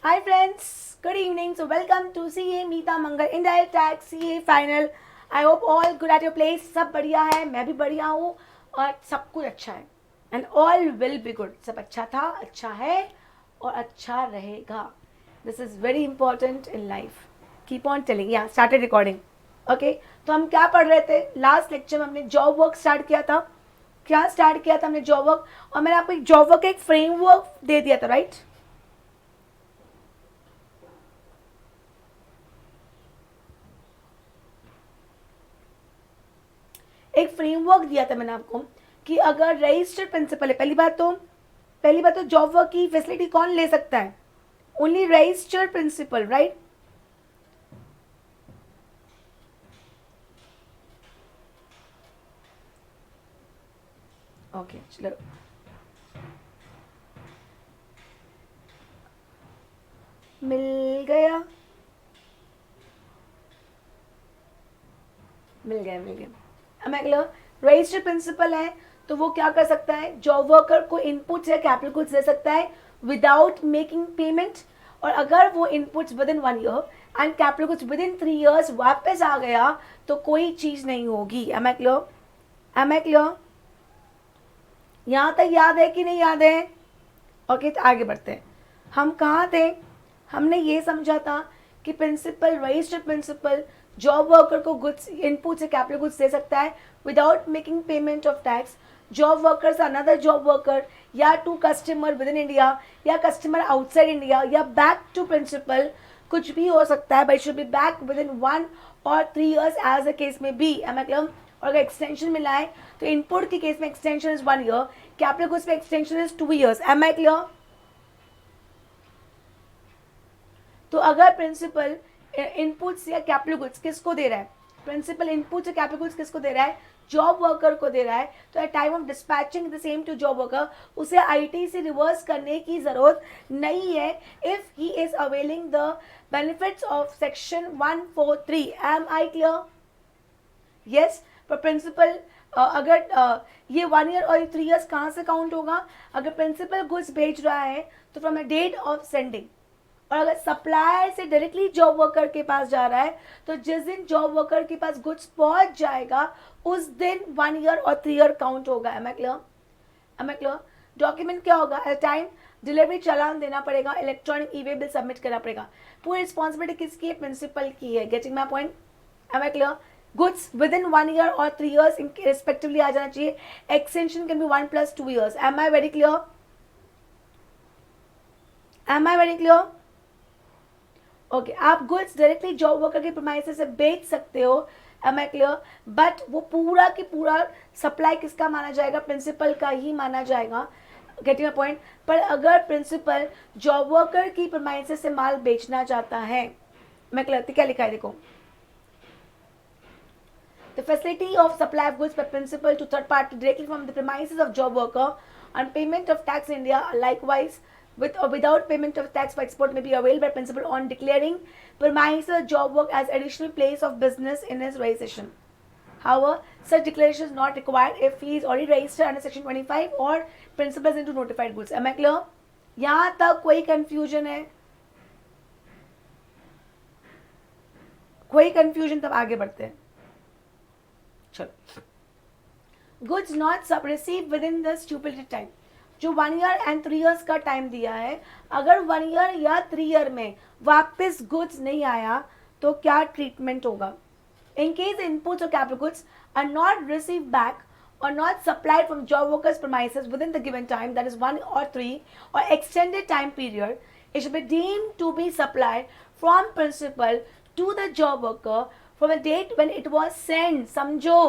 Hi friends, good evening. So welcome to CA Meeta Mangal Indirect Tax CA Final. I hope all good at your place. सब बढ़िया है, मैं भी बढ़िया हूँ और सब कुछ अच्छा है. And all will be good. सब अच्छा था, अच्छा है और अच्छा रहेगा. This is very important in life. Keep on telling. Yeah, started recording. Okay. तो हम क्या पढ़ रहे थे? लास्ट लेक्चर में हमने जॉब वर्क स्टार्ट किया था. क्या स्टार्ट किया था हमने जॉब वर्क, और मैंने आपको एक जॉब वर्क एक फ्रेमवर्क दे दिया था, राइट? एक फ्रेमवर्क दिया था मैंने आपको कि अगर रजिस्टर्ड प्रिंसिपल है, पहली बात तो जॉब वर्क की फैसिलिटी कौन ले सकता है? Only registered principal, right? Okay, चलो मिल गया. अब मैं रजिस्टर्ड प्रिंसिपल है तो वो क्या कर सकता है? जॉब वर्कर को इनपुट या कैपिटल गुड्स दे सकता है विदाउट मेकिंग पेमेंट. और अगर वो inputs with in 1 year and capital goods with in 3 years वापस आ गया तो कोई चीज नहीं होगी. Am I clear? यहाँ तक याद है कि नहीं याद है? ओके, तो आगे बढ़ते हैं. हम कहाँ थे? हमने ये समझा था कि principal, registered principal job worker को गुड्स, इनपुट से कैपिटल गुड्स दे सकता है without making payment of tax. Job worker से अनदर जॉब वर्कर या to customer within India या कस्टमर आउटसाइड इंडिया या बैक टू प्रिंसिपल, कुछ भी हो सकता है, but should be back within 1 or 3 years as the case may be. Am I clear? और अगर एक्सटेंशन मिला है तो इनपुट के केस में extension is 1 year, capital goods में extension is 2 years. Am I clear? तो अगर प्रिंसिपल इनपुट्स या कैपिटल गुड्स किसको दे रहा है? प्रिंसिपल इनपुट्स या कैपिटल गुड्स किसको दे रहा है? जॉब वर्कर को दे रहा है. तो at time of dispatching the same to job worker उसे आईटी से रिवर्स करने की जरूरत नहीं है if he is availing the benefits of section 143. Am I clear? Yes. पर प्रिंसिपल अगर ये 1 year और 3 years कहाँ से काउंट होगा? अगर प्रिंसिपल गुड्स भेज रहा है तो from the date of sending. और अगर सप्लायर से डायरेक्टली जॉब वर्कर के पास जा रहा है तो जिस दिन जॉब वर्कर के पास गुड्स पहुंच जाएगा उस दिन 1 year और 3 year काउंट होगा. Am I clear? डॉक्यूमेंट क्या होगा? एट टाइम डिलीवरी चालान देना पड़ेगा, electronic e way bill submit करना पड़ेगा. पूरी रिस्पॉन्सिबिलिटी किसकी है? प्रिंसिपल की है. Getting my point? Am I clear? Goods within 1 year और 3 years रिस्पेक्टिवली आ जाना चाहिए. Extension can be 1 + 2 years. Am I very clear? Okay, आप गुड्स डायरेक्टली जॉब वर्कर के प्रीमाइसेस से बेच सकते हो. M I clear? बट वो पूरा की पूरा सप्लाई किसका माना जाएगा? प्रिंसिपल का ही माना जाएगा. Getting a point? पर अगर प्रिंसिपल जॉब वर्कर की प्रीमाइसेस से माल बेचना चाहता है, मैं क्लियर? क्या लिखा है देखो. The facility of supply of goods by principal to third party directly from the premises of job worker on payment of tax in India, likewise with or without payment of tax by export may be availed by principal on declaring premises job work as additional place of business in his registration. However, such declaration is not required if he is already registered under section 25 or principal is into notified goods. Am I clear? यहाँ तक कोई confusion है? कोई confusion? तब आगे बढ़ते हैं. चलो, goods not so receive within the stipulated time. जो 1 year and 3 years का टाइम दिया है, अगर 1 year या 3 year में वापस गुड्स नहीं आया तो क्या ट्रीटमेंट होगा? इन केस इनपुट्स और capital goods are not receive back or not supplied from job workers premises within the given time, that is 1 or 3 or extended time period, it should be deemed to be supplied from principal to the job worker from the date when it was sent. समझो,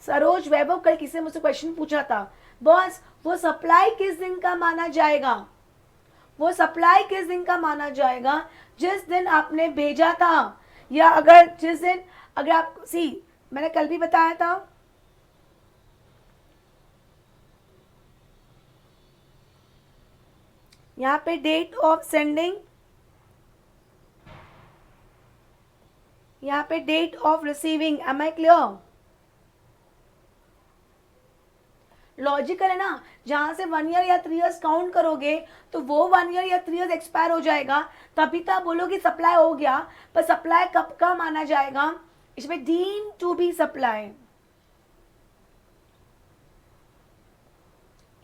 सरोज वैभव कल किसी ने मुझसे question पूछा था, boss वो supply किस दिन का माना जाएगा? वो सप्लाई किस दिन का माना जाएगा? जिस दिन आपने भेजा था, या अगर जिस दिन, अगर आप मैंने कल भी बताया था, यहाँ पे डेट ऑफ सेंडिंग, यहाँ पे date of receiving. Am I clear? Logical है ना, जहाँ से 1 ईयर या 3 ईयर्स काउंट करोगे तो वो 1 ईयर या 3 ईयर्स एक्सपायर हो जाएगा, तभी तो आप बोलोगे सप्लाई हो गया। पर सप्लाई कब का माना जाएगा, इसमें deem to be supply,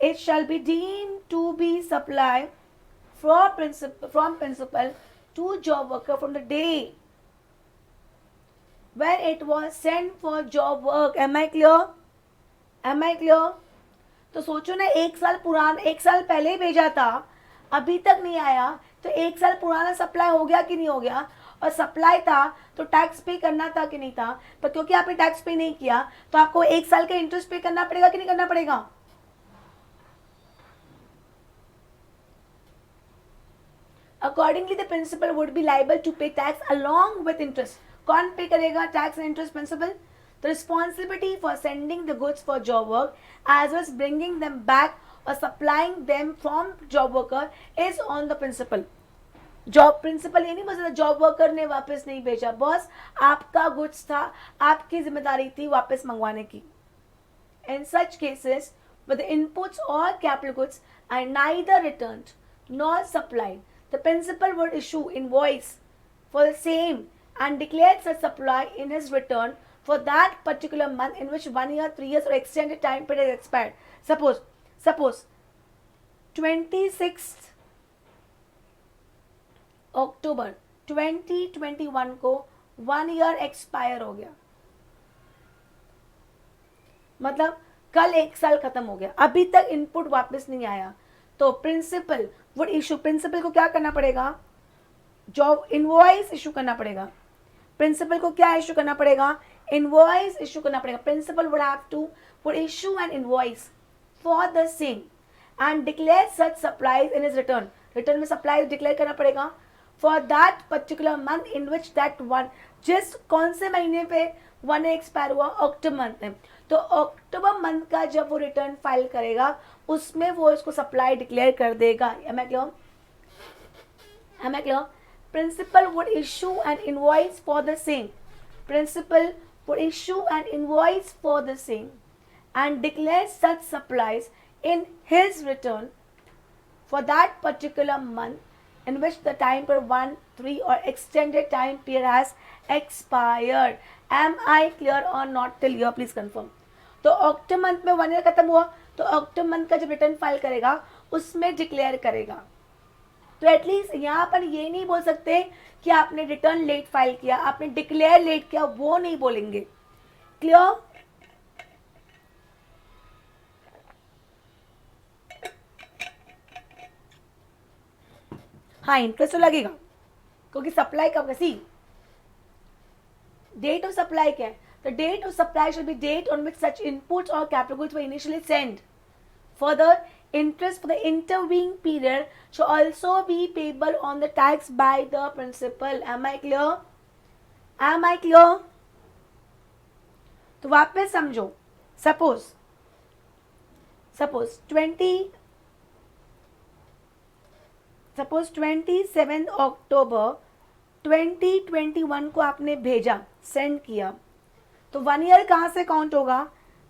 it shall be deemed to be supply from principal to job worker from the day when it was sent for job work. Am I clear? Am I clear? तो सोचो ना, 1 साल पुराना, 1 साल पहले ही भेजा था, अभी तक नहीं आया, तो 1 साल पुराना सप्लाई हो गया कि नहीं हो गया? और सप्लाई था तो टैक्स पे करना था कि नहीं था? पर क्योंकि आपने टैक्स पे नहीं किया तो आपको 1 साल का इंटरेस्ट पे करना पड़ेगा कि नहीं करना पड़ेगा? Accordingly, the principal would be liable to pay tax along with interest. कौन पे करेगा tax and interest? Principal. The responsibility for sending the goods for job work as well as bringing them back or supplying them from job worker is on the principal. Job principal ये नहीं बोल सकता job worker ने वापस नहीं भेजा, boss आपका goods था, आपकी जिम्मेदारी थी वापस मंगवाने की. In such cases where the inputs or capital goods are neither returned nor supplied, the principal would issue invoice for the same and declare such supply in his return for that particular month in which 1 year, 3 years or extended time period is expired. Suppose 26th अक्टूबर 2021 को 1 year expire हो गया, मतलब कल 1 साल खत्म हो गया, अभी तक इनपुट वापस नहीं आया, तो प्रिंसिपल वुड इशू, प्रिंसिपल को क्या करना पड़ेगा? जॉब इनवॉइस इशू करना पड़ेगा. प्रिंसिपल को क्या इशू करना पड़ेगा? इनवॉइस इशू करना पड़ेगा. Principal would issue an invoice for the same and declare such supplies in his return. Return में सप्लाईज डिक्लेयर करना पड़ेगा for that particular month in which that one, जिस कौन से महीने पे 1 एक्सपायर हुआ? अक्टूबर मंथ में. तो अक्टूबर मंथ का जब वो रिटर्न फाइल करेगा उसमें वो इसको सप्लाई डिक्लेयर कर देगा. Am I clear? Am I clear? Principal would issue an invoice for the same. Principal would issue an invoice for the same and declare such supplies in his return for that particular month in which the time per 1, 3 or extended time period has expired. Am I clear or not till here? Please confirm. तो अक्टूबर month में 1 year खत्म हुआ तो अक्टूबर month का जब return file करेगा उसमें declare करेगा. तो एटलीस्ट यहाँ पर ये नहीं बोल सकते कि आपने रिटर्न लेट फाइल किया, आपने डिक्लेयर लेट किया, वो नहीं बोलेंगे. क्लियर? हाँ, इंटरेस्ट तो लगेगा क्योंकि सप्लाई कब? सी डेट ऑफ सप्लाई क्या है? The date of supply shall be date on which such inputs or capital goods were initially sent. Further, interest for the intervening period shall also be payable on the tax by the principal. Am I clear? Am I clear? तो वापस समझो. Suppose 27 अक्टूबर 2021 को आपने भेजा, send किया, तो 1 year कहाँ से काउंट होगा?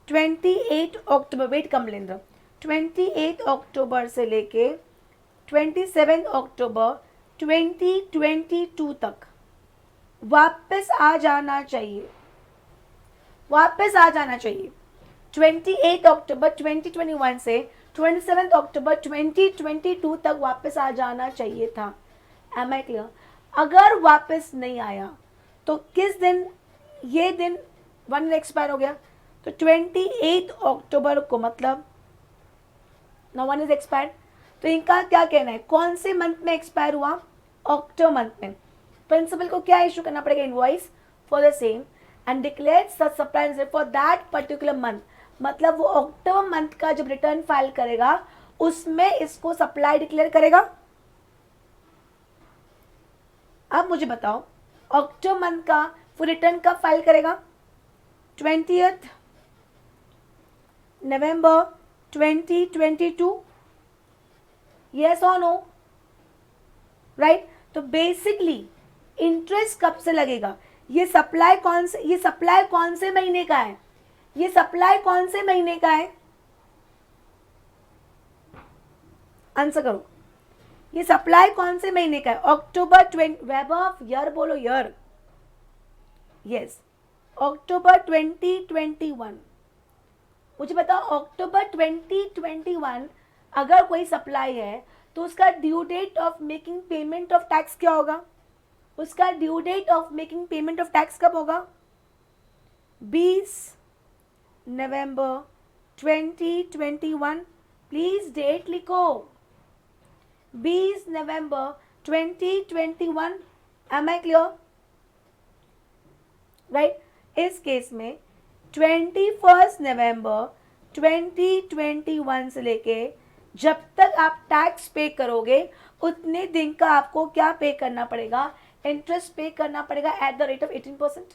28 अक्टूबर, वेट कमलेंद्र, 28 अक्टूबर से लेके 27 अक्टूबर 2022 तक वापस आ जाना चाहिए, वापस आ जाना चाहिए. 28 अक्टूबर 2021 से 27 अक्टूबर 2022 तक वापस आ जाना चाहिए था. Am I clear? अगर वापस नहीं आया तो किस दिन? ये दिन 1 एक्सपायर हो गया तो 28 अक्टूबर को, मतलब ना 1 इज एक्सपायर्ड. तो इनका क्या कहना है? कौन से मंथ में एक्सपायर हुआ? अक्टूबर मंथ में. प्रिंसिपल को क्या इशू करना पड़ेगा? Invoice for the same and declare such supply for that particular month. मतलब वो अक्टूबर मंथ का जब रिटर्न फाइल करेगा उसमें इसको सप्लाई डिक्लेयर करेगा. अब मुझे बताओ अक्टूबर मंथ का वो रिटर्न कब फाइल करेगा? 20th November 2022. Yes or no? Right? तो बेसिकली इंटरेस्ट कब से लगेगा? ये सप्लाई कौन से महीने का है? ये सप्लाई कौन से महीने का है? आंसर करो, ये सप्लाई कौन से महीने का है? अक्टूबर 20, वैभव ईयर बोलो, ईयर, यस, अक्टूबर 2021। मुझे बताओ अक्टूबर 2021 अगर कोई सप्लाई है तो उसका due date of making payment of tax क्या होगा? उसका due date of making payment of tax कब होगा? 20 नवंबर 2021। प्लीज डेट लिखो, 20 नवंबर 2021। Am I clear? राइट, इस केस में 21 नवंबर 2021 से लेके जब तक आप टैक्स पे करोगे उतने दिन का आपको क्या पे करना पड़ेगा? इंटरेस्ट पे करना पड़ेगा at the rate of 18%।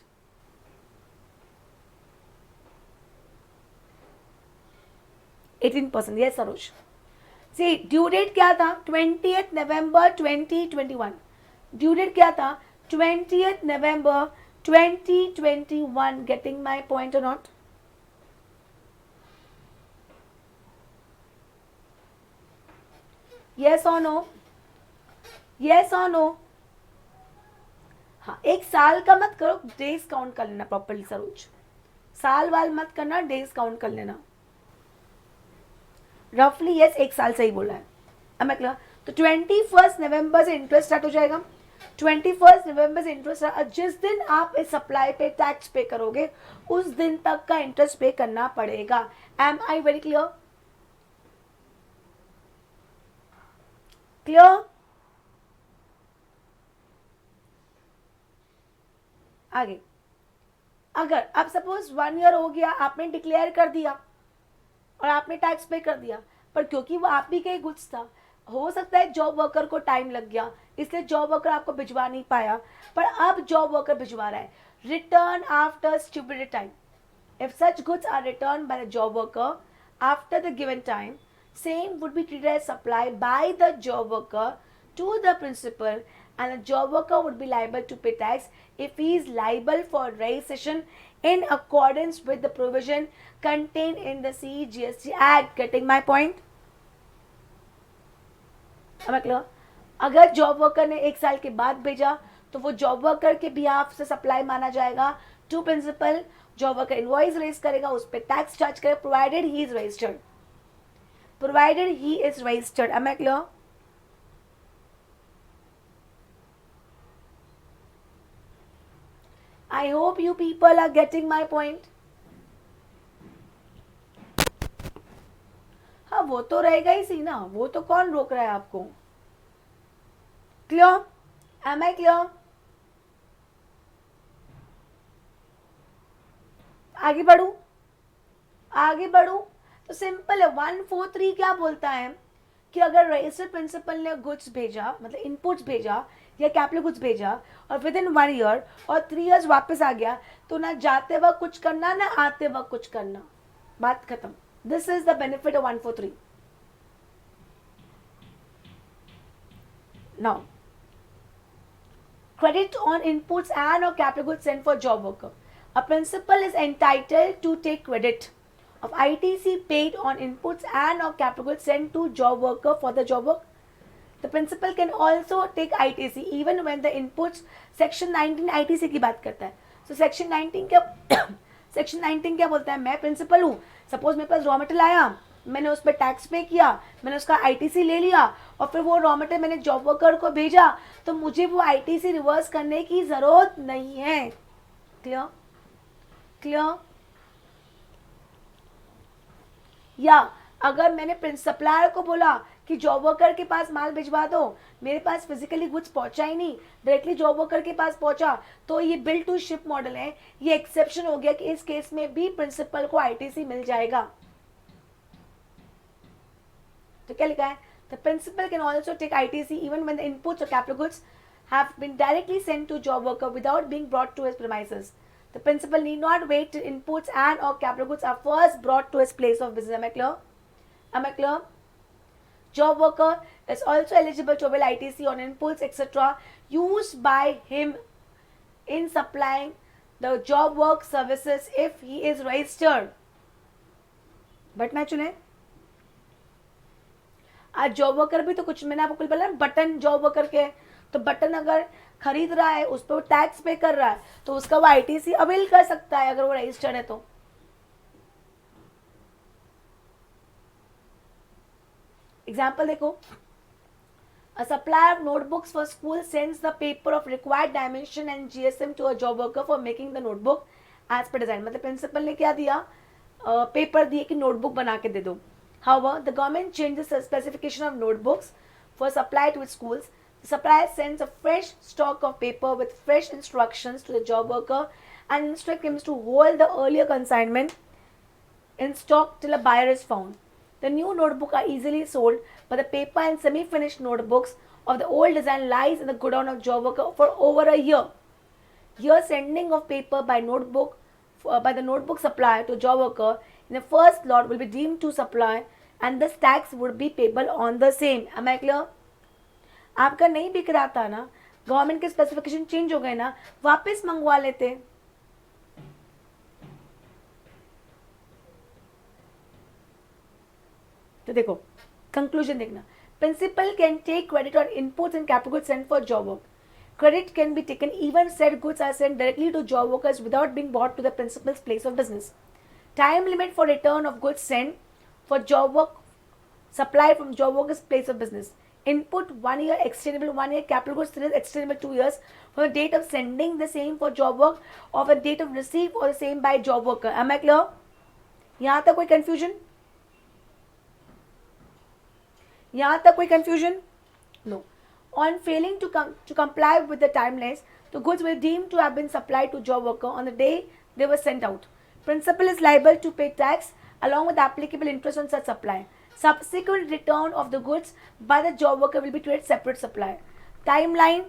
Yes Saroj. See due date क्या था? 20th नवंबर 2021। ड्यू डेट क्या था? 20th November 2021। Getting my point और नॉट? यस और नो? यस और नो? हाँ, एक साल का मत करो, डेज काउंट कर लेना प्रॉपर्ली सरोज, साल वाल मत करना, डेज काउंट कर लेना। रफली यस, एक साल सही बोला है। अब मैं क्लियर? तो 21 नवंबर से इंटरेस्ट स्टार्ट हो जाएगा। 21 नवंबर से इंटरेस्ट, जिस दिन आप इस सप्लाई पे टैक्स पे करोगे उस दिन तक का इंटरेस्ट पे करना पड़ेगा। Am I very clear? Clear? आगे, अगर अब सपोज 1 ईयर हो गया, आपने डिक्लेयर कर दिया और आपने टैक्स पे कर दिया, पर क्योंकि वो आप भी के गुड्स था, हो सकता है जॉब वर्कर को टाइम लग गया, इसलिए जॉब वर्कर आपको भिजवा नहीं पाया, पर अब जॉब वर्कर भिजवा रहा है। Return after statutory time. If such goods are return by the job worker after the given time, same would be treated as supply by the job worker to the principal, and the job worker would be liable to pay tax if he is liable for registration in accordance with the provision contained in the CGST Act. Getting my point? मतलब अगर job worker ने 1 साल के बाद भेजा तो वो job worker के बिहाफ से सप्लाई माना जाएगा to principal. Job worker invoice raise करेगा, उस पर टैक्स चार्ज करेगा, provided he is registered. Provided he is registered. Am I clear? I hope you people are getting my point. हाँ, वो तो रहेगा ही सी ना, वो तो कौन रोक रहा है आपको? क्लियर? Am I clear? आगे बढ़ू, आगे बढ़ू तो सिंपल है। 143 क्या बोलता है कि अगर रजिस्टर्ड प्रिंसिपल ने गुड्स भेजा, मतलब इनपुट्स भेजा या कैपिटल गुड्स भेजा और विद इन 1 ईयर और 3 इयर्स वापस आ गया, तो ना जाते वक्त कुछ करना ना आते वक्त कुछ करना, बात खत्म। This is the benefit of 143। Now credit on inputs and or capital goods sent for job worker. A principal is entitled to take credit of ITC paid on inputs and or capital goods sent to job worker for the job work. The principal can also take ITC even when the inputs, section 19 ITC की बात करता है। So section 19 क्या section 19 क्या बोलता है? मैं principal हूँ, सपोज मेरे पास रॉ मटेरियल आया, मैंने उस पर टैक्स पे किया, मैंने उसका आईटीसी ले लिया और फिर वो रॉ मटेरियल मैंने जॉब वर्कर को भेजा, तो मुझे वो आईटीसी रिवर्स करने की ज़रूरत नहीं है। क्लियर? क्लियर? या अगर मैंने सप्लायर को बोला कि जॉब वर्कर के पास माल भिजवा दो, मेरे पास फिजिकली गुड्स पहुंचा ही नहीं, डायरेक्टली जॉब वर्कर के पास पहुंचा, तो ये बिल टू शिप मॉडल है, ये एक्सेप्शन हो गया कि इस केस में भी प्रिंसिपल को आईटीसी मिल जाएगा। तो क्या लिखा है? The principal can also take ITC even when the inputs और capital goods have been directly sent to job worker without being brought to his premises. The principal need not wait till inputs and or capital goods are first brought to his place of business. Am I clear? Am I clear? Job worker is also eligible to avail ITC on inputs etc. used by him in supplying the job work services if he is registered. बैठना चुने। आज job worker भी तो कुछ, मैंने आपको बोला button job worker के, तो बटन अगर खरीद रहा है उस पर टैक्स पे कर रहा है तो उसका वो आईटीसी अवेल कर सकता है अगर वो रजिस्टर्ड है तो। एग्जाम्पल देखो, a supplier of notebooks for school sends the paper of required dimension and GSM to a job worker for making the notebook as per design। मतलब प्रिंसिपल ने क्या दिया, पेपर दिए कि नोटबुक बना के दे दो। However, the government changes the specification of notebooks for supply to its schools. The supplier sends a fresh stock of paper with fresh instructions to the job worker and instructs him to hold the earlier consignment in stock till a buyer is found. The new notebooks are easily sold, but the paper and semi-finished notebooks of the old design lies in the godown of job worker for over a year. Here, sending of paper by the notebook supplier to job worker in the first lot will be deemed to supply, and this tax would be payable on the same. Am I clear? आपका नहीं बिक रहा था ना, government के specification change हो गए ना, वापस मंगवा लेते। तो देखो कंक्लूजन देखना, principal can take credit on inputs and capital goods sent for job work. Credit can be taken even said goods are sent directly to job workers without being brought to the principal's place of business. Time limit for return of goods sent for job work supplied from job worker's place of business. Input 1 year, extendable 1 year, capital goods still extendable 2 years from the date of sending the same for job work or the date of receipt or the same by job worker. Am I clear? यहाँ तक कोई confusion? यहाँ तक कोई confusion? No. On failing to comply with the timelines, the goods were deemed to have been supplied to job worker on the day they were sent out. Principal is liable to pay tax along with applicable interest on such supply. Subsequent return of the goods by the job worker will be treated separate supply. Timeline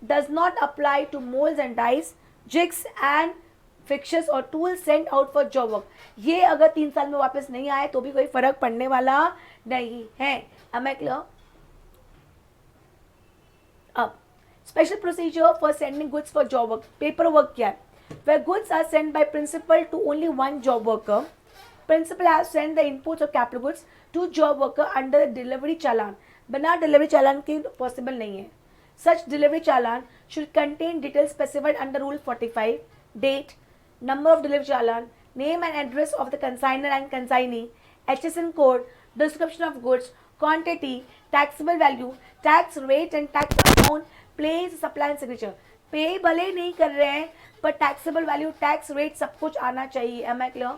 does not apply to molds and dies, jigs and fixtures और tools sent out for job work. ये अगर 3 साल में वापस नहीं आए तो भी कोई फर्क पड़ने वाला नहीं है। Am I clear? अब special procedure for sending goods for job work. Paper work क्या है, where goods are send by principal to only one job worker, principal has send the inputs of capital goods to job worker under the delivery challan. बिना delivery challan के possible नहीं है। Such delivery challan should contain detail specified under rule 45, date, number of delivery challan, name and address of the consignor and consignee, HSN code, description of goods, quantity, taxable value, tax rate and tax amount, place, supply and signature. पे भले नहीं कर रहे हैं पर taxable value, tax rate सब कुछ आना चाहिए। Am I clear?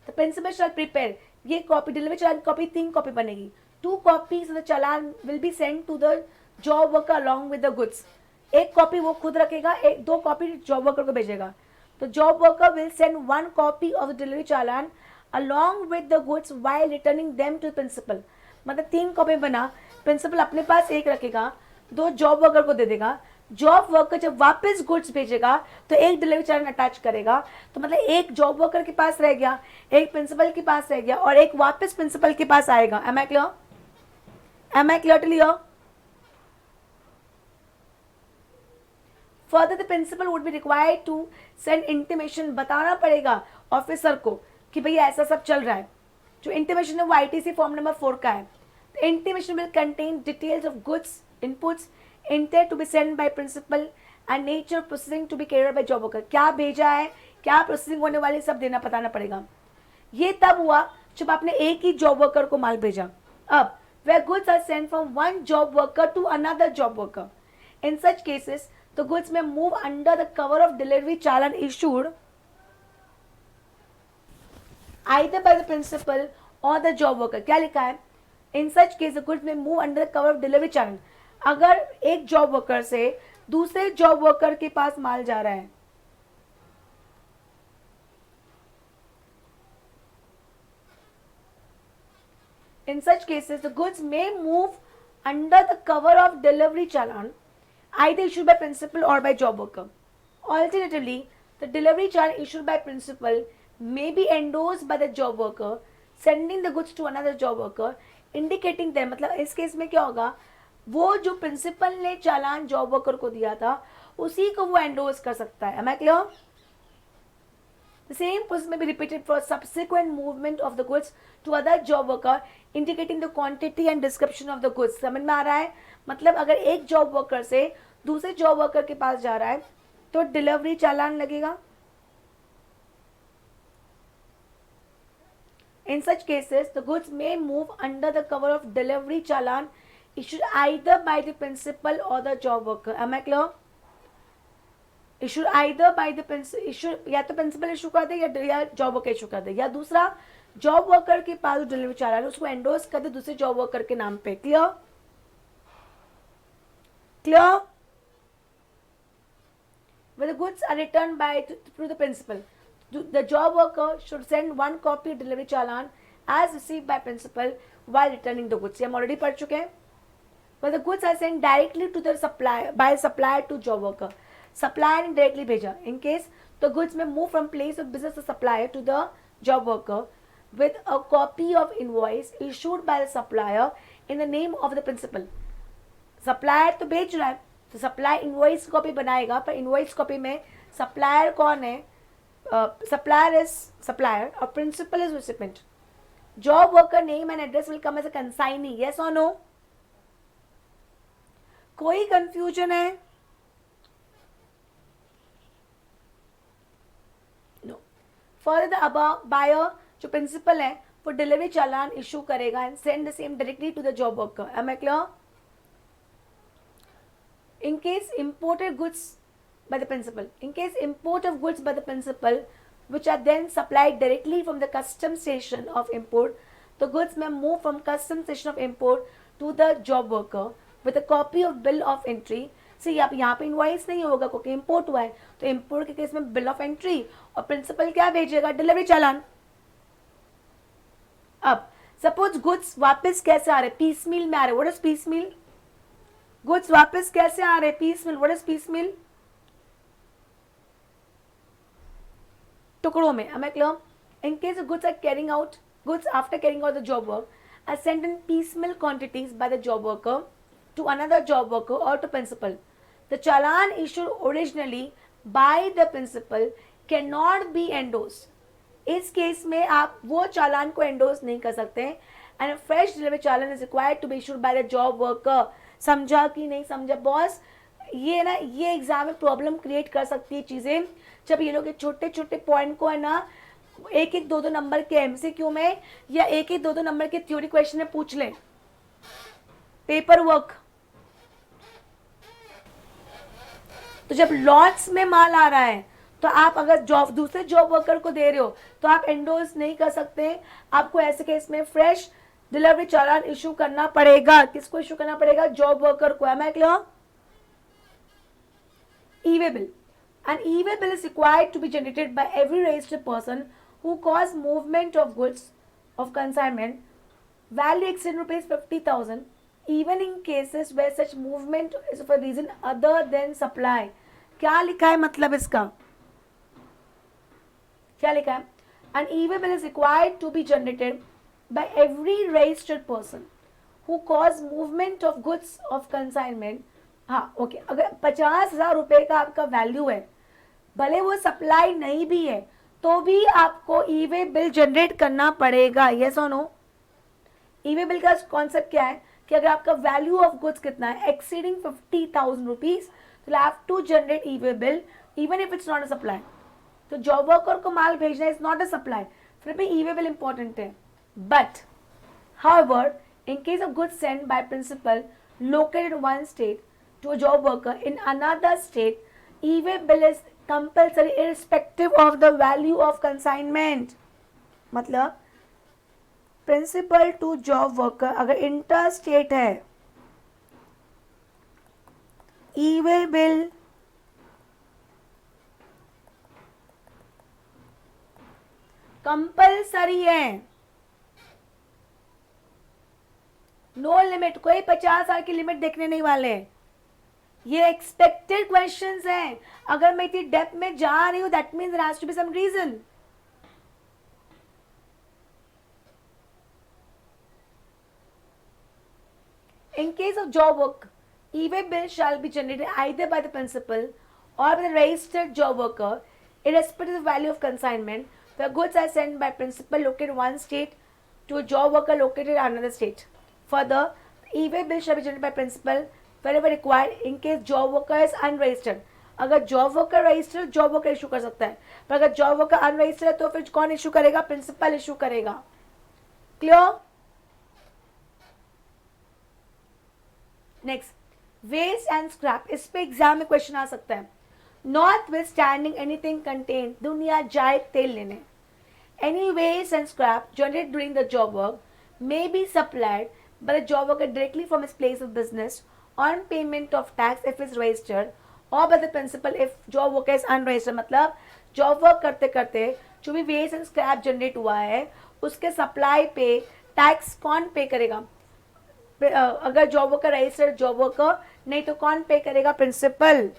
The principal shall prepare, ये कॉपी डिलीवरी चालान कॉपी 3 कॉपी बनेगी। 2 copies of the challan will be sent to the job worker along with the goods। एक कॉपी वो खुद रखेगा, 2 कॉपी जॉब वर्कर को भेजेगा। The job worker will send 1 copy of the delivery challan along with the goods while returning them to the principal। मतलब 3 copy बना, principal अपने पास 1 रखेगा, 2 जॉब वर्कर को दे देगा। जॉब वर्कर जब वापस गुड्स भेजेगा तो 1 डिलीवरी चालान अटैच करेगा, तो मतलब 1 जॉब वर्कर के पास रह गया, 1 प्रिंसिपल के पास रह गया और 1 वापस प्रिंसिपल के पास आएगा। Am I clear? Am I clear? Further, the principal would be required to send intimation, बताना पड़ेगा ऑफिसर को कि भैया ऐसा सब चल रहा है। जो इंटीमेशन है वो ITC फॉर्म नंबर 4 का है। The intimation will contain details of goods, inputs, intent to be sent by principal and nature of processing to be carried out by job worker। क्या भेजा है, क्या प्रोसेसिंग होने वाली, सब देना बताना पड़ेगा। ये तब हुआ जब आपने एक ही जॉब वर्कर को माल भेजा। अब where goods are sent from one job worker to another job worker, in such cases the goods may move under the cover of delivery challan issued either by the principal or the job worker। क्या लिखा है, in such case the goods may move under the cover of delivery challan। अगर एक job worker से दूसरे job worker के पास माल जा रहा है, in such cases the goods may move under the cover of delivery challan either issued by principal or by job worker। Alternatively, the delivery challan issued by principal may be endorsed by the job worker, sending the goods to another job worker, indicating them। मतलब इस case में क्या होगा, वो जो principal ने चालान job worker को दिया था उसी को वो एंडोर्स कर सकता है। Am I clear? The same process may be repeated for subsequent movement of the goods to other job worker, indicating the quantity and description of the goods. समझ में आ रहा है? मतलब अगर एक जॉब वर्कर से दूसरे जॉब वर्कर के पास जा रहा है तो डिलीवरी चालान लगेगा. In such cases, the goods may move under the cover of delivery challan issued either by the principal or the job worker. Am I clear? Issued either by the principal, या तो principal issue कर दे या job worker issue कर दे, या दूसरा job worker के पास delivery चालान है उसको एंडोर्स कर दे दूसरे जॉब वर्कर के नाम पे. Clear? Clear? When the goods are returned by through the principal, the job worker should send one copy delivery challan as received by principal while returning the goods. ये हम already पढ़ चुके हैं. When the goods are sent directly to the supplier by supplier to job worker, supplier ने directly भेजा. In case the goods may move from place of business to supplier to the job worker with a copy of invoice issued by the supplier in the name of the principal. Supplier तो भेज रहा है तो supplier invoice copy बनाएगा, पर invoice copy में supplier कौन है? सप्लायर इज सप्लायर और principal is recipient. Job worker name and address will come as a consignee. Yes और नो? कोई कंफ्यूजन है? No. Further the above buyer जो प्रिंसिपल है वो डिलीवरी चालान इशू करेगा and send the same directly to the job worker. Am I clear? In case imported goods by the principal, in case import of goods by the principal, which are then supplied directly from the custom station of import, the goods may move from custom station of import to the job worker with a copy of bill of entry. See, आप यहाँ पे invoice नहीं होगा क्योंकि import हुआ है, तो import के केस में बिल ऑफ एंट्री और प्रिंसिपल क्या भेजेगा? डिलीवरी चालान. अब सपोज गुड्स वापस कैसे आ रहे? पीस मील में आ रहे. What is piecemeal? गुड्स वापस कैसे आ रहे? Piecemeal. What is piecemeal? टुकड़ों में. am I clear? In case the goods after carrying out the job work are sent in piecemeal quantities by the job worker to another job worker or to principal, the challan issued originally by the principal cannot be endorsed. इस case में आप वो चालान को endorse नहीं कर सकते and a fresh delivery challan is required to be issued by the job worker. समझा कि नहीं समझा बॉस? ये ना ये एग्जाम में प्रॉब्लम क्रिएट कर सकती है चीज़ें जब ये लोग छोटे छोटे पॉइंट को है ना एक एक दो नंबर के एमसीक्यू में या एक एक दो नंबर के थ्योरी क्वेश्चन में पूछ लें. पेपर वर्क तो जब लॉट्स में माल आ रहा है तो आप अगर जॉब दूसरे जॉब वर्कर को दे रहे हो तो आप एंडोर्स नहीं कर सकते. आपको ऐसे केस में फ्रेश डिलीवरी चालान इशू करना पड़ेगा. किसको इशू करना पड़ेगा? जॉब वर्कर को. Am I clear? E way bill. An e-way bill is required to be generated by every registered person who caused movement of goods of consignment value exceeding rupees 50,000, even in cases where such movement is for a reason other than supply. क्या लिखा है मतलब इसका? क्या लिखा है? An e-way bill is required to be generated by every registered person who caused movement of goods of consignment. हाँ okay. अगर 50,000 रुपए का आपका वैल्यू है, भले वो सप्लाई नहीं भी है तो भी आपको ई-वे बिल जनरेट करना पड़ेगा. यस और नो? ई-वे बिल का कॉन्सेप्ट क्या है कि अगर आपका वैल्यू ऑफ गुड्स कितना है एक्सीडिंग 50,000 रुपीज तो have to generate e way bill even if it's not a supply. तो जॉब वर्कर को माल भेजना इज नॉट अ सप्लाई, फिर भी ई-वे बिल इंपॉर्टेंट है. But however, in case of goods sent by principal located in one state to a job worker in another state, e-way bill is compulsory irrespective of the value of consignment. मतलब principal to job worker अगर inter state है e way bill compulsory है. No limit. कोई 50 साल की limit देखने नहीं वाले. ये एक्सपेक्टेड क्वेश्चंस हैं. अगर मैं इतनी डेप्थ में जा रही हूं that means there has to be some reason. In case of job work, e-way bill shall be generated either by the principal or by the registered job worker irrespective of value of consignment, the goods are sent by principal located in one state to a job worker located in another state. Further, the e-way bill shall be generated by principal wherever required in case job worker is unregistered. अगर job worker registered, job worker issue कर सकता है, पर अगर job worker unregistered है तो फिर कौन इशू करेगा? प्रिंसिपल इशू करेगा. Clear? Next, waste and scrap. इस पे एग्जाम में क्वेश्चन आ सकता है. Notwithstanding anything contained, दुनिया जाए तेल लेने. Any waste and scrap generated during the job work may be supplied by the job worker directly from his place of business on payment of tax if it's registered, or by the principal if job worker is unregistered. मतलब job work करते करते जो भी waste and scrap generate हुआ है उसके supply पे tax कौन पे करेगा? अगर job worker registered job worker, नहीं तो कौन पे करेगा? प्रिंसिपल.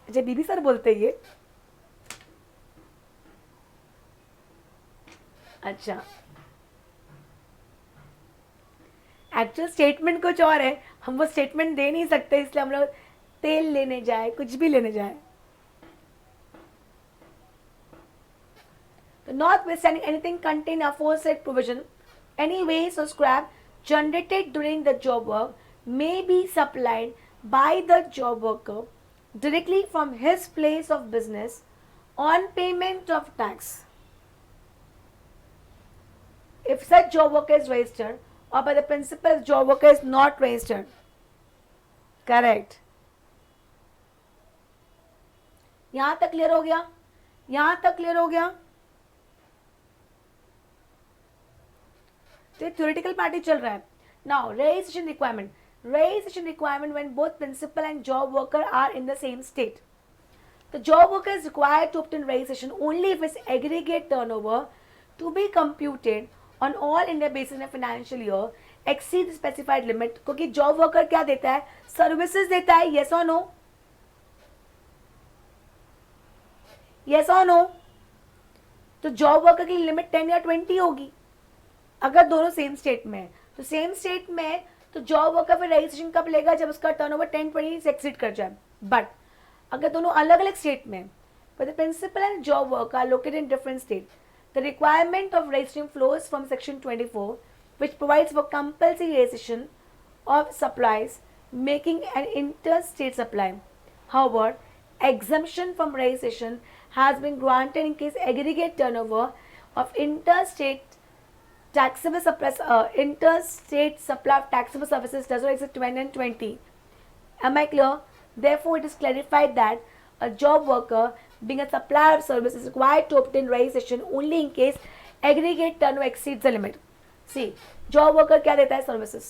अच्छा, बीबी सर बोलते ये. अच्छा, एक्चुअल स्टेटमेंट कुछ और है, हम वो स्टेटमेंट दे नहीं सकते, इसलिए हम लोग तेल लेने जाए, कुछ भी लेने जाए. तो notwithstanding anything contained aforesaid provision, any waste or scrap generated during the job work may be supplied by the job worker directly from his place of business on payment of tax if such job worker is registered, or by the principal if job worker is not registered. Correct. यहां तक clear हो गया? यहां तक clear हो गया? तो theoretical part ही चल रहा है. Now registration requirement. Registration requirement when both principal and job worker are in the same state. The job worker is required to obtain registration only if its aggregate turnover to be computed on all India basis in a financial year exceed the specified limit. क्योंकि job worker क्या देता है? Services देता है. yes or no? yes or no? तो job worker की limit 10 या 20 होगी अगर दोनों सेम स्टेट में है. तो सेम स्टेट में तो जॉब वर्कर फिर रजिस्ट्रेशन कब लेगा? जब उसका टर्नओवर 10-20 से एक्सीड कर जाए. बट अगर दोनों अलग अलग स्टेट में, but the principal and job worker are located in different states, the requirement of registering flows from section 24, which provides for compulsory registration of supplies making an interstate supply. However, exemption from registration has been granted in case aggregate turnover of interstate supply of taxable services does not exceed 20 and 20. Am I clear? Therefore, it is clarified that a job worker being a supplier of service is required to obtain registration only in case aggregate turnover exceeds the limit. See, job worker क्या देता है? Services.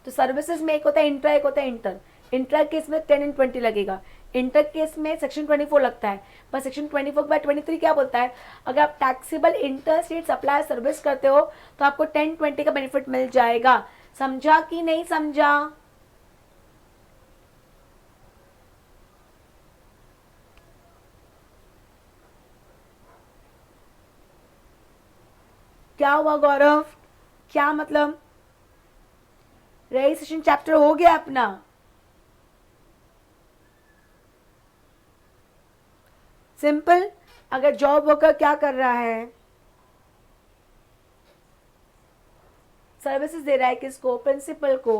तो services में एक होता है intra, एक होता है इंटर. इंटर केस में 10 and 20 लगेगा. इंटर केस में सेक्शन 24 लगता है. पर सेक्शन 24 बाय 23 क्या बोलता है? अगर आप taxable inter state supply service करते हो तो आपको 10-20 का बेनिफिट मिल जाएगा. समझा कि नहीं समझा? क्या हुआ गौरव? क्या मतलब? रजिस्ट्रेशन चैप्टर हो गया अपना. सिंपल. अगर जॉब वर्कर क्या कर रहा है? सर्विसेज दे रहा है किसको? प्रिंसिपल को.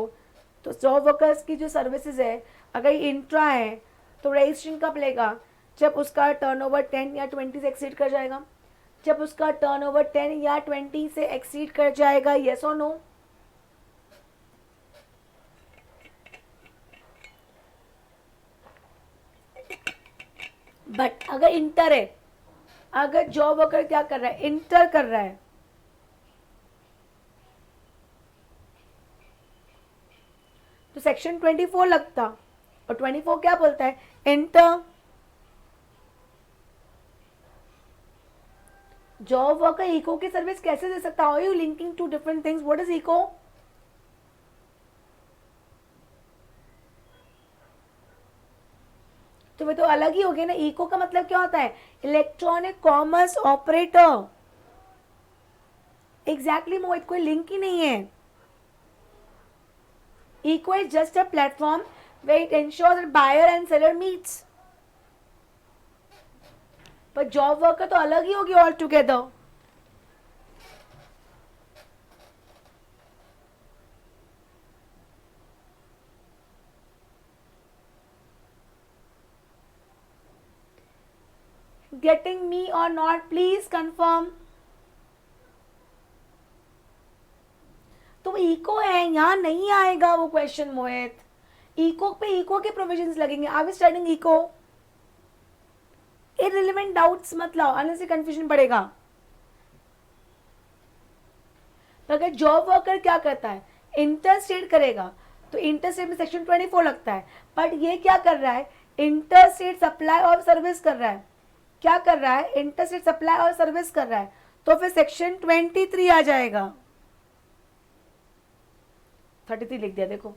तो जॉब वर्कर्स की जो सर्विसेज है अगर ये इंट्रा है तो रजिस्ट्रेशन कब लेगा? जब उसका टर्नओवर 10 या 20 से एक्सीड कर जाएगा. जब उसका टर्नओवर 10 या 20 से एक्सीड कर जाएगा. यस और नो? बट अगर इंटर है, अगर जॉब वर्कर क्या कर रहा है? इंटर कर रहा है, तो सेक्शन 24 लगता. और 24 क्या बोलता है? इंटर. जॉब वर्कर इको की सर्विस कैसे दे सकता? How you linking to different things? What is ECO? तो वे तो अलग ही हो गए ना. इको का मतलब क्या होता है? Electronic commerce operator. Exactly Mohit, कोई लिंक ही नहीं है. ECO is just a platform where it ensures that buyer and seller meets. पर जॉब वर्कर तो अलग ही होगी all together. Getting me or not? Please confirm. तो इको है, यहाँ नहीं आएगा वो क्वेश्चन मोहित. इको पे इको के प्रोविजंस लगेंगे. Are we studying ECO? Irrelevant doubts मत लाओ, आने से कंफ्यूजन बढ़ेगा. तो अगर जॉब वर्कर क्या करता है, इंटरस्टेट करेगा, तो इंटरस्टेट में सेक्शन 24 लगता है. बट ये क्या कर रहा है, इंटरस्टेट सप्लाई और सर्विस कर रहा है. क्या कर रहा है, इंटरस्टेट सप्लाई और सर्विस कर रहा है, तो फिर सेक्शन 23 आ जाएगा. 33 लिख दिया देखो.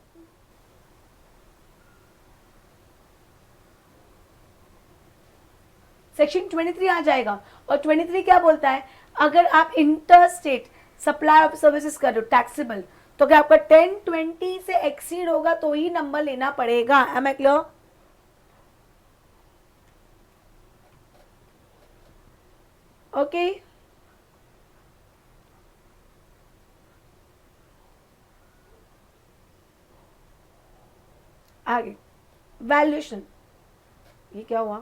सेक्शन 23 आ जाएगा. और 23 क्या बोलता है, अगर आप इंटरस्टेट सप्लाई ऑफ सर्विसेज कर रहे हो टैक्सेबल, तो क्या आपका 1020 से एक्सीड होगा तो ही नंबर लेना पड़ेगा. Am I clear? ओके. आगे वैल्यूएशन. ये क्या हुआ,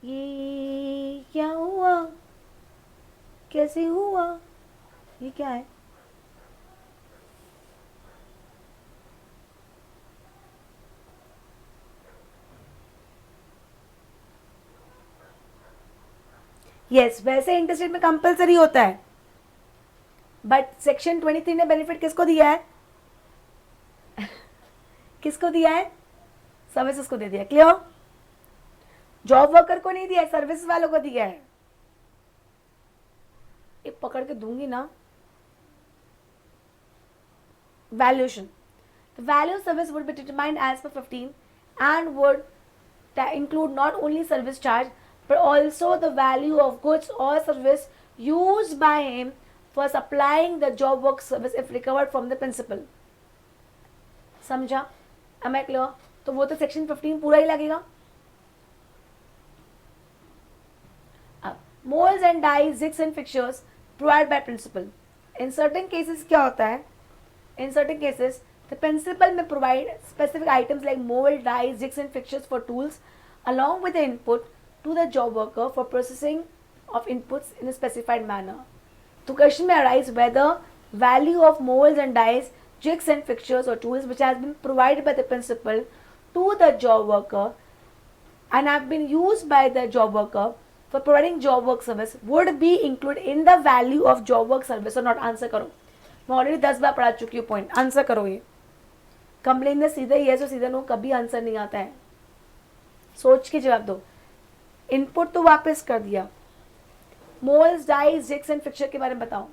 ये क्या हुआ, कैसे हुआ, ये क्या है? यस, वैसे इंटरस्टेट में कंपलसरी होता है, बट सेक्शन 23 ने बेनिफिट किसको दिया है? किसको दिया है? सर्विसेज को दे दिया. क्लियर? जॉब वर्कर को नहीं दिया है, सर्विस वालों को दिया है. एक पकड़ के दूंगी ना. Valuation. The value of service would be determined as per 15 and would include not only service charge but also the value of goods or service used by him for supplying the job work service if recovered from the principal. समझा? Am I clear? तो वो तो section 15 पूरा ही लगेगा. अब molds and dies, jigs and fixtures provided by principal. In certain cases क्या होता है? In certain cases the principal may provide specific items like mold, dies, jigs and fixtures for tools along with the input to the job worker for processing of inputs in a specified manner. The question may arise whether value of molds and dies, jigs and fixtures or tools which has been provided by the principal to the job worker and have been used by the job worker for providing job work service would be included in the value of job work service or not. Answer करो. मैं already 10 बार पढ़ा चुकी हूँ point. Answer करो. ये complain में सीधे yes और सीधे नो कभी आंसर नहीं आता है. सोच के जवाब दो. इनपुट तो वापस कर दिया. Moulds, dies, jigs and fixture के बारे में बताओ.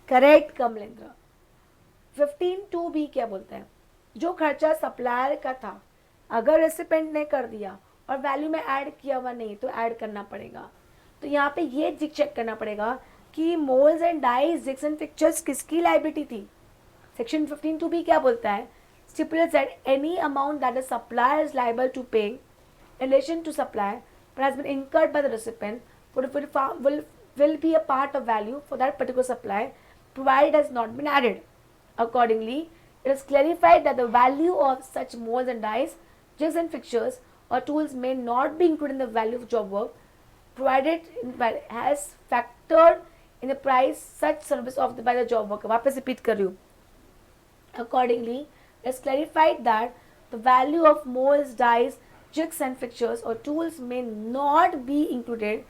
करेक्ट कमलेंद्र. 15(2)(b क्या बोलता है, जो खर्चा सप्लायर का था अगर रेसिपेंट ने कर दिया और वैल्यू में ऐड किया हुआ नहीं तो ऐड करना पड़ेगा. तो यहाँ पे ये जिग चेक करना पड़ेगा कि moles and dice, jigs and fixtures किसकी लाइबिलिटी थी. सेक्शन 15(2)(b क्या बोलता है, stipulates that any amount that the supplier is liable to pay in relation to supply but has been incurred by the recipient will be a part of value for that particular supply provided has not been added. Accordingly, it is clarified that the value of such molds and dies, jigs and fixtures or tools may not be included in the value of job work provided has factored in the price such service of by the job worker. वापस repeat कर रही हूँ. Accordingly, it is clarified that the value of molds, dies, jigs and fixtures or tools may not be included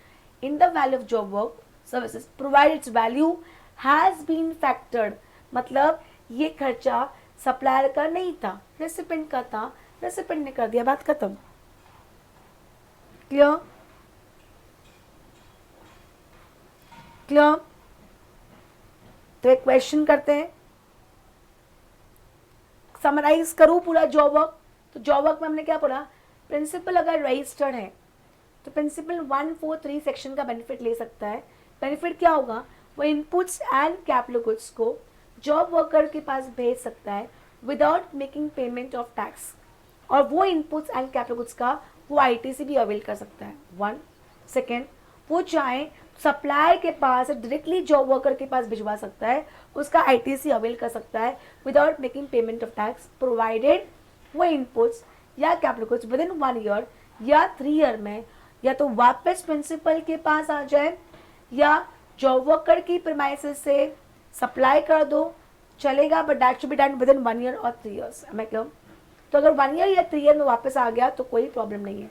in the value of job work services provided its value has been factored. मतलब ये खर्चा supplier का नहीं था, recipient का था, recipient ने कर दिया, बात खत्म. क्लियर? क्लियर? तो एक क्वेश्चन करते हैं. समराइज करूँ पूरा जॉब वर्क. तो जॉब वर्क में हमने क्या पढ़ा, प्रिंसिपल अगर रजिस्टर्ड है तो प्रिंसिपल 143 सेक्शन का बेनिफिट ले सकता है. बेनिफिट क्या होगा, वो इनपुट्स एंड कैपिटल गुड्स को जॉब वर्कर के पास भेज सकता है without making payment of tax, और वो इनपुट्स एंड कैपिटल गुड्स का वो आईटीसी भी अवेल कर सकता है। वन सेकेंड, वो चाहे सप्लायर के पास डायरेक्टली जॉब वर्कर के पास भिजवा सकता है, उसका आईटीसी अवेल कर सकता है without making payment of tax, provided वो इनपुट्स या capital goods within 1 year या 3 ईयर में या तो वापस प्रिंसिपल के पास आ जाए या जॉब वर्कर की प्रीमाइसेस से सप्लाई कर दो, चलेगा, but that should be done with in 1 year और 3 ईयर्स। मैं क्लियर? तो अगर 1 ईयर या 3 ईयर में वापस आ गया तो कोई प्रॉब्लम नहीं है,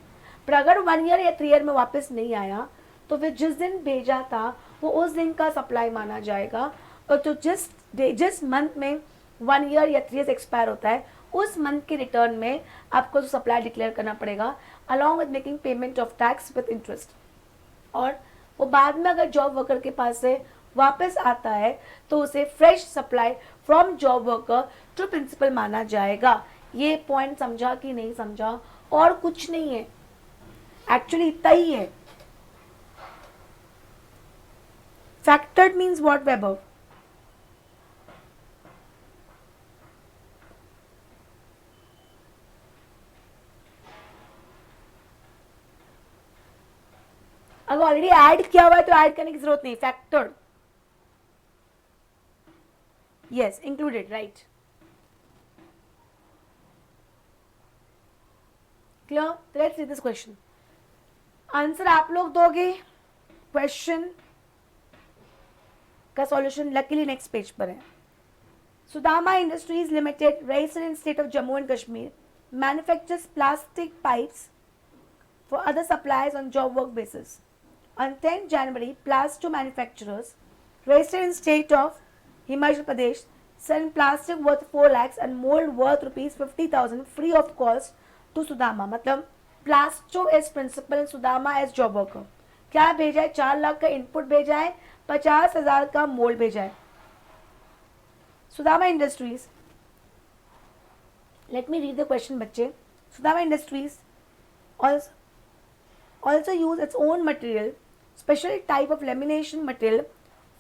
पर अगर 1 ईयर या 3 ईयर में वापस नहीं आया तो फिर जिस दिन भेजा था वो उस दिन का सप्लाई माना जाएगा, और तो जिस मंथ में 1 ईयर या 3 ईयर्स एक्सपायर होता है उस मंथ के रिटर्न में आपको जो सप्लाई डिक्लेयर करना पड़ेगा along with making payment of tax with interest. और वो बाद में अगर जॉब वर्कर के पास से वापस आता है तो उसे fresh supply from job worker to principal माना जाएगा। ये पॉइंट समझा कि नहीं समझा? और कुछ नहीं है, एक्चुअली इतना ही है। फैक्टर्ड मीन्स व्हाट वैभव? अगर ऑलरेडी ऐड किया हुआ है तो ऐड करने की जरूरत नहीं। Factored, yes, included, right, clear? Let's see this question. Answer आप लोग दोगे, क्वेश्चन का सॉल्यूशन लकीली नेक्स्ट पेज पर है। Sudama industries limited, registered in state of Jammu and Kashmir, manufactures plastic pipes for other suppliers on job work basis. On 10 January, Plasto manufacturers registered in state of Himachal Pradesh sent plastic worth 4 lakhs and mold worth rupees 50,000 free of cost to Sudama. मतलब Plasto as principal, Sudama as job worker. क्या भेजा है? 4 लाख का input भेजा है, 50,000 का mould भेजा है। Sudama Industries, let me read the question बच्चे। Sudama Industries also use its own material, special type of lamination material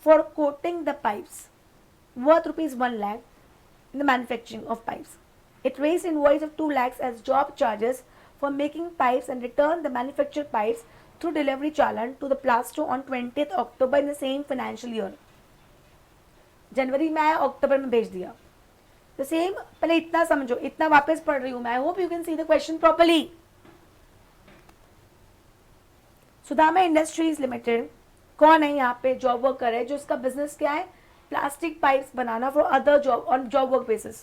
for coating the pipes, worth rupees 1 lakh in the manufacturing of pipes. It raised invoice of 2 lakhs as job charges for making pipes and returned the manufactured pipes through delivery challan to the Plasto on 20th October in the same financial year. जनवरी में आया, अक्टूबर में भेज दिया। The same, पहले इतना समझो, इतना वापस पढ़ रही हूँ मैं। I hope you can see the question properly. Sudama industries limited कौन है? यहाँ पे जॉब वर्कर है, जो इसका बिजनेस क्या है? Plastic pipes banana for other job on job work basis.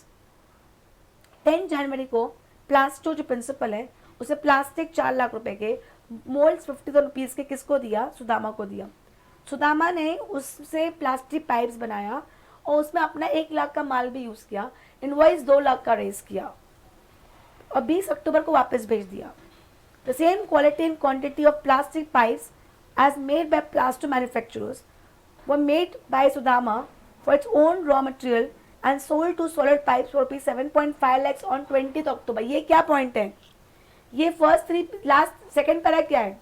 10 जनवरी को प्लास्टो जो प्रिंसिपल है उसे प्लास्टिक 4 लाख रुपए के मोल्ड्स 50,000 रुपीज के किसको दिया? सुदामा को दिया। सुदामा ने उससे प्लास्टिक पाइप्स बनाया और उसमें अपना 1 लाख का माल भी यूज किया, इनवॉइस 2 लाख का रेज किया और 20 अक्टूबर को वापस भेज दिया। The same quality and quantity of plastic pipes as made by Plasto manufacturers were made by Sudama for its own raw material and sold to Solid Pipes for rupees 7.5 lakhs on 20th October. ये क्या point है? ये first 3 last second para क्या है?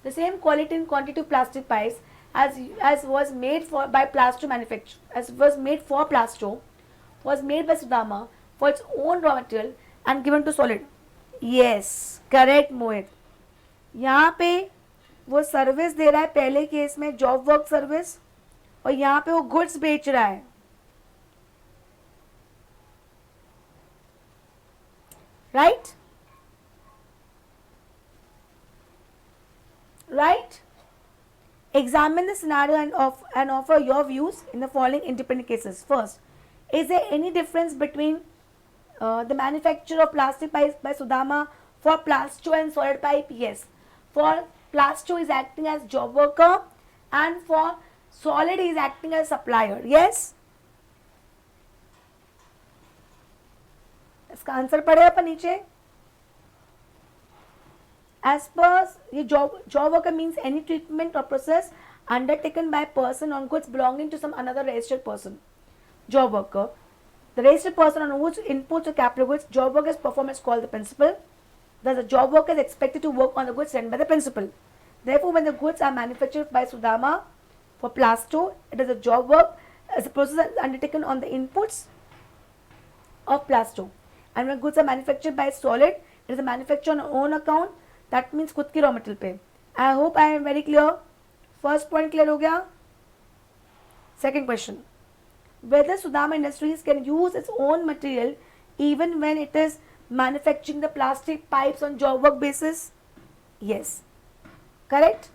The same quality and quantity of plastic pipes as was made for by Plasto manufacturer as was made for Plasto was made by Sudama for its own raw material and given to Solid. Yes, correct Mohit. यहाँ पे वो service दे रहा है पहले case में, job work service, और यहाँ पे वो गुड्स बेच रहा है। Right, right. Examine the scenario and offer your views in the following independent cases. First, is there any difference between the manufacture of plastic pipes by Sudama for Plasto and Solid Pipe? Yes. For Plasto is acting as job worker and for Solid is acting as supplier. Yes. इसका answer पढ़े अपन नीचे. As per ये job worker means any treatment or process undertaken by a person on goods belonging to some another registered person. Job worker. The registered person on whose inputs or capital goods job worker's performance is called the principal. Thus, the job worker is expected to work on the goods sent by the principal. Therefore, when the goods are manufactured by Sudama for Plasto, it is a job work as a process undertaken on the inputs of Plasto. And when goods are manufactured by Solid, it is a manufacturer on own account. That means खुद की raw material पे. I hope I am very clear. First point clear हो गया. Second question. Whether Sudama Industries can use its own material even when it is manufacturing the plastic pipes on job work basis? Yes. Correct?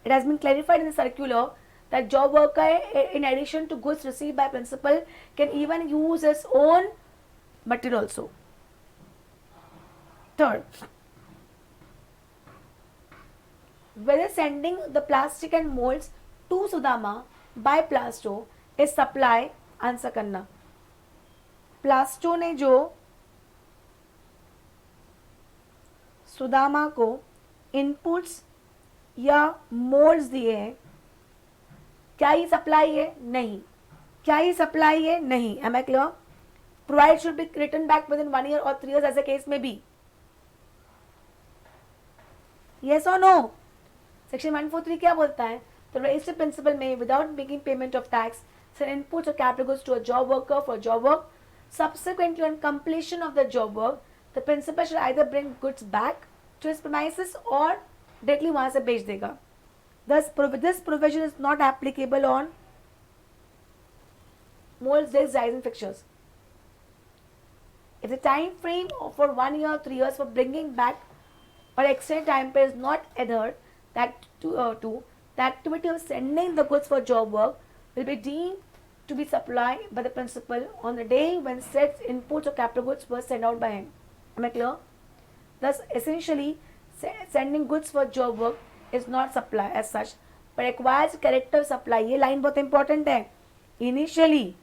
It has been clarified in the circular that job worker, in addition to goods received by principal, can even use his own material also. Third, whether sending the plastic and molds to Sudama by Plasto is supply, answer करना. Plaster ने जो सुदामा को inputs या moulds दिए हैं, क्या ये supply है? नहीं. क्या ये सप्लाई है? नहीं. Am I clear? Provide should be returned back within 1 year or 3 years as the case may be. Yes or no? Section 143 क्या बोलता है? The registered principal may, without making payment of tax, send inputs or capital goods to a job worker for job work. Subsequently, on completion of the job work, the principal should either bring goods back to his premises or directly वहाँ से बेच देगा. Thus, this provision is not applicable on molds, discs, dies and fixtures. If the time frame for 1 year or 3 years for bringing back or extended time period is not adhered, that the activity of sending the goods for job work will be deemed to be supplied by the principal on the day when said inputs or capital goods were sent out by him. Am I clear? Thus, essentially, sending goods for job work is not supply as such, but requires character of supply. ये line बहुत important है. Initially,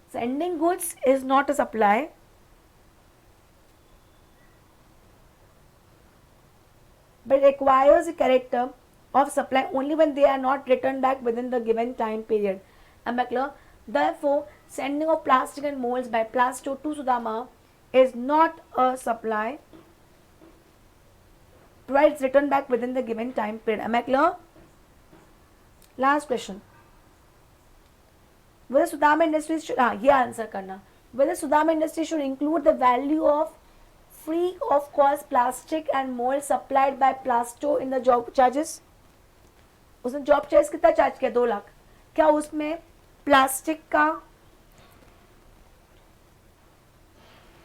sending goods is not a supply, but requires a character of supply only when they are not returned back within the given time period. Am I clear? Therefore, sending of plastic and molds by Plasto to Sudama is not a supply, provided it's returned back within the given time period. Am I clear? Last question. Whether Sudama Industries should, ये answer करना. Whether Sudama Industries should include the value of free of cost plastic and mold supplied by Plasto in the job charges. उसने job charge कितना charge किया? 2 लाख. क्या उसमें plastic का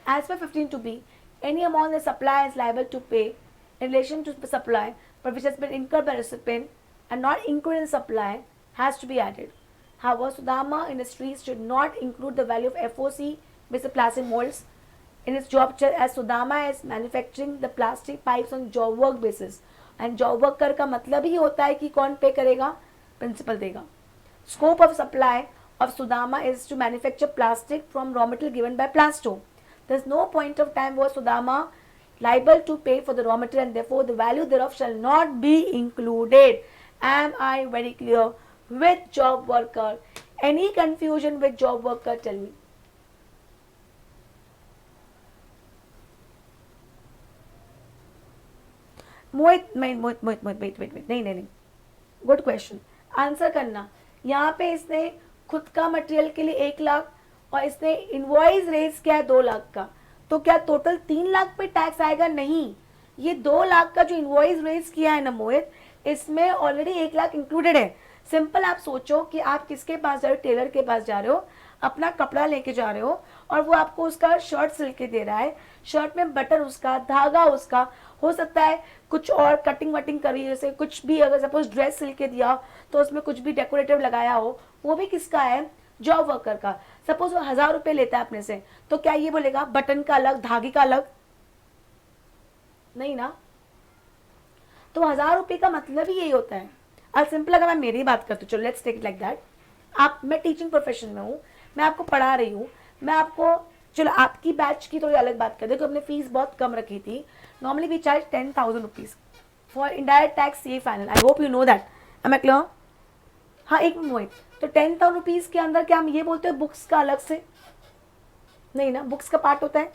as per 15(2)(b, any amount the supplier is liable to pay in relation to the supply but which has been incurred by recipient and not included in the supply has to be added. However, Sudama Industries should not include the value of FOC with the plastic molds in its job charge as Sudama is manufacturing the plastic pipes on job work basis. And job worker का मतलब ही होता है कि कौन पे करेगा? Principal देगा. Scope of supply of Sudama is to manufacture plastic from raw material given by Plasto. There is no point of time was Sudama liable to pay for the raw material and therefore the value thereof shall not be included. Am I very clear with job worker? Any confusion with job worker? Tell me. मोहित नहीं, good question. Answer करना. यहाँ पे इसने खुद का material के लिए 1 लाख और इसने इनवॉइस रेज किया है 2 लाख का, तो क्या टोटल 3 लाख पे टैक्स आएगा? नहीं. ये 2 लाख का जो इनवॉइस रेज किया है ना मोहित, इसमें ऑलरेडी 1 लाख इंक्लूडेड है. सिंपल आप सोचो कि आप किसके पास जा रहे हो? टेलर के पास जा रहे हो, अपना कपड़ा लेके जा रहे हो और वो आपको उसका शर्ट सिल के दे रहा है. शर्ट में बटन उसका, धागा उसका, हो सकता है कुछ और कटिंग वटिंग करी, जैसे कुछ भी अगर सपोज ड्रेस सिल के दिया तो उसमें कुछ भी डेकोरेटिव लगाया हो, वो भी किसका है? जॉब वर्कर का. सपोज वो 1000 रुपये लेता है अपने से, तो क्या ये बोलेगा बटन का अलग, धागे का अलग? नहीं ना. तो 1000 रुपये का मतलब ही यही होता है. अब सिंपल अगर मैं मेरी बात करती हूँ, चलो let's take it like that. मैं टीचिंग प्रोफेशन में हूँ, मैं आपको पढ़ा रही हूँ, मैं आपको, चलो आपकी बैच की थोड़ी अलग बात कर दे, क्योंकि हमने फीस बहुत कम रखी थी. Normally we charge 10,000 rupees for indirect tax, ये final. I hope you know that. Am I clear? हाँ, एक मिनट. तो 10,000 रुपीज़ के अंदर क्या हम ये बोलते हैं बुक्स का अलग से? नहीं ना, बुक्स का पार्ट होता है.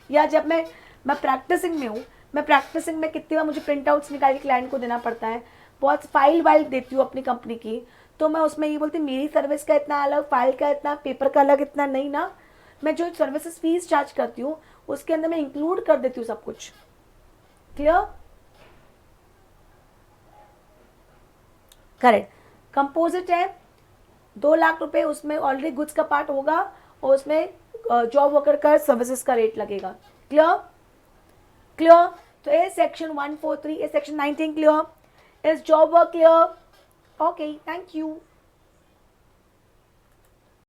या जब मैं प्रैक्टिसिंग में हूँ, मैं प्रैक्टिसिंग में कितनी बार मुझे प्रिंट आउट्स निकाल के क्लाइंट को देना पड़ता है, बहुत फाइल वाइल देती हूँ अपनी कंपनी की, तो मैं उसमें ये बोलती मेरी सर्विस का इतना अलग, फाइल का इतना, पेपर का अलग इतना, नहीं ना। मैं जो सर्विसेज फीस चार्ज करती हूँ उसके अंदर मैं इंक्लूड कर देती हूँ सब कुछ। क्लियर? करेक्ट। कंपोजिट है 2 लाख रुपए, उसमें ऑलरेडी गुड्स का पार्ट होगा और उसमें जॉब वर्कर का सर्विसेज का रेट लगेगा। क्लियर? क्लियर? तो ये सेक्शन 143, ये section 19 clear? Is job work clear? Okay, thank you.